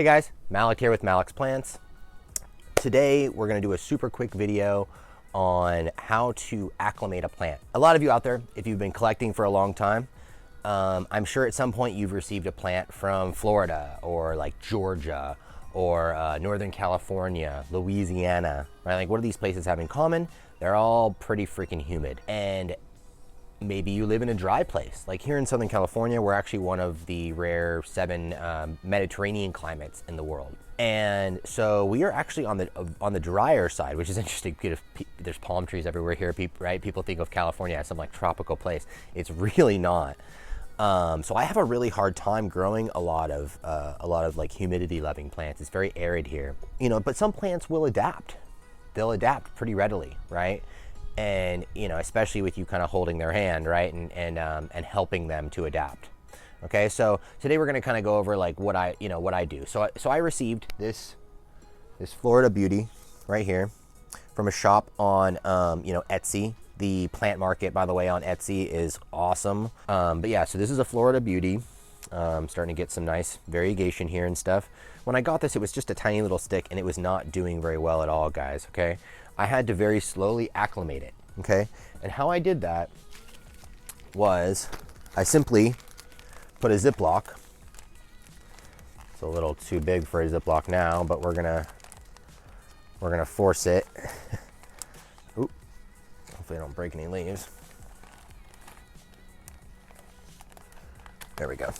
Hey guys, Mallacht here with Mallacht's Plants. Today we're going to do a super quick video on how to acclimate a plant. A lot of you out there, if you've been collecting for a long time, I'm sure at some point you've received a plant from Florida or like Georgia or Northern California, Louisiana, right? Like what do these places have in common? They're all pretty freaking humid. And maybe you live in a dry place. Like here in Southern California, we're actually one of the rare 7 Mediterranean climates in the world. And so we are actually on the drier side, which is interesting because there's palm trees everywhere here, right? People think of California as some like tropical place. It's really not. So I have a really hard time growing a lot of like humidity loving plants. It's very arid here, you know, but some plants will adapt. They'll adapt pretty readily, right? And you know, especially with you kind of holding their hand, right, and helping them to adapt. Okay, so today we're going to kind of go over like what I do. So I received this Florida Beauty right here from a shop on Etsy. The plant market, by the way, on Etsy is awesome. But yeah, so this is a Florida Beauty. Starting to get some nice variegation here and stuff. When I got this, it was just a tiny little stick and it was not doing very well at all, guys. Okay, I had to very slowly acclimate it. Okay, and how I did that was I simply put a Ziploc. It's a little too big for a Ziploc now, but we're gonna force it. Oop. Hopefully I don't break any leaves. There we go.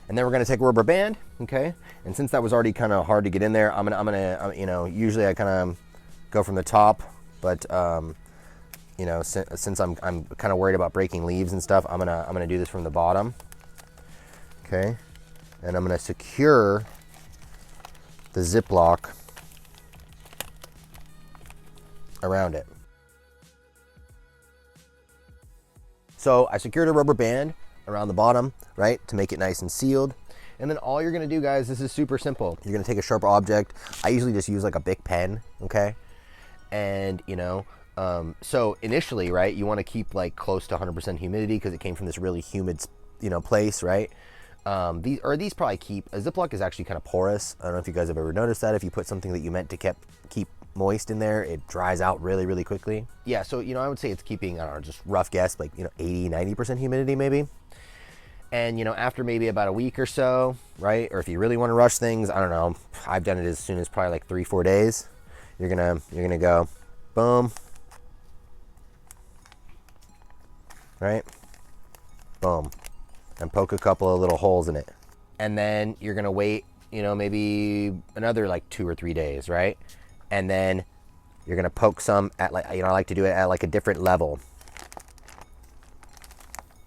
And then we're gonna take a rubber band, okay? And since that was already kind of hard to get in there, I'm gonna you know, usually I kind of go from the top, but you know, since I'm kind of worried about breaking leaves and stuff, I'm gonna do this from the bottom, okay? And I'm gonna secure the Ziploc around it. So I secured a rubber band around the bottom, right, to make it nice and sealed. And then all you're gonna do, guys, this is super simple. You're gonna take a sharp object. I usually just use like a Bic pen, okay? And you know, so initially, right, you wanna keep like close to 100% humidity because it came from this really humid, you know, place, right? These probably keep, a Ziploc is actually kind of porous. I don't know if you guys have ever noticed that. If you put something that you meant to keep moist in there, it dries out really, really quickly. Yeah, so, you know, I would say it's keeping, I don't know, just rough guess, like, you know, 80, 90% humidity maybe. And, you know, after maybe about a week or so, right, or if you really want to rush things, I don't know, I've done it as soon as probably like 3-4 days. You're gonna go, boom, right, boom, and poke a couple of little holes in it. And then you're gonna wait, you know, maybe another like 2 or 3 days, right? And then you're gonna poke some at, like, you know, I like to do it at like a different level,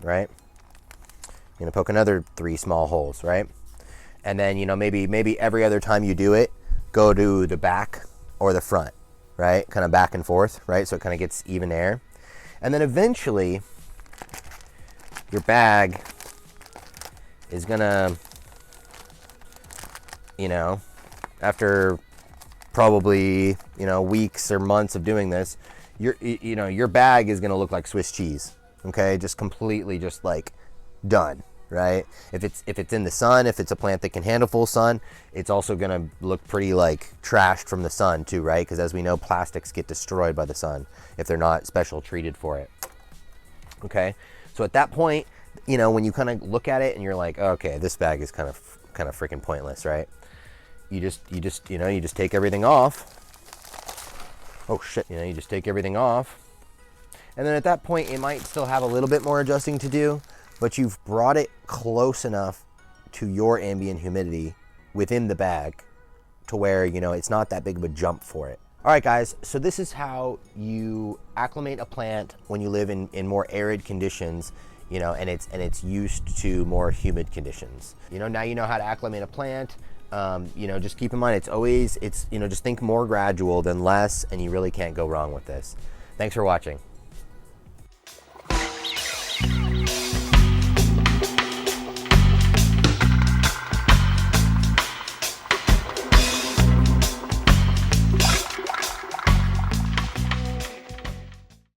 right? You're gonna poke another 3 small holes, right? And then, you know, maybe every other time you do it, go to the back or the front, right? Kind of back and forth, right? So it kind of gets even air. And then eventually your bag is gonna, you know, after probably, you know, weeks or months of doing this, your bag is gonna look like Swiss cheese, okay? Just completely just like done, right? If it's in the sun, if it's a plant that can handle full sun, it's also gonna look pretty like trashed from the sun too, right? Because as we know, plastics get destroyed by the sun if they're not special treated for it, okay? So at that point, you know, when you kind of look at it and you're like, okay, this bag is kind of freaking pointless, right? You just take everything off. Oh shit, you know, you just take everything off. And then at that point, it might still have a little bit more adjusting to do, but you've brought it close enough to your ambient humidity within the bag to where, you know, it's not that big of a jump for it. All right, guys, so this is how you acclimate a plant when you live in more arid conditions, you know, and it's used to more humid conditions. You know, now you know how to acclimate a plant. You know, just keep in mind, it's, you know, just think more gradual than less, and you really can't go wrong with this. Thanks for watching.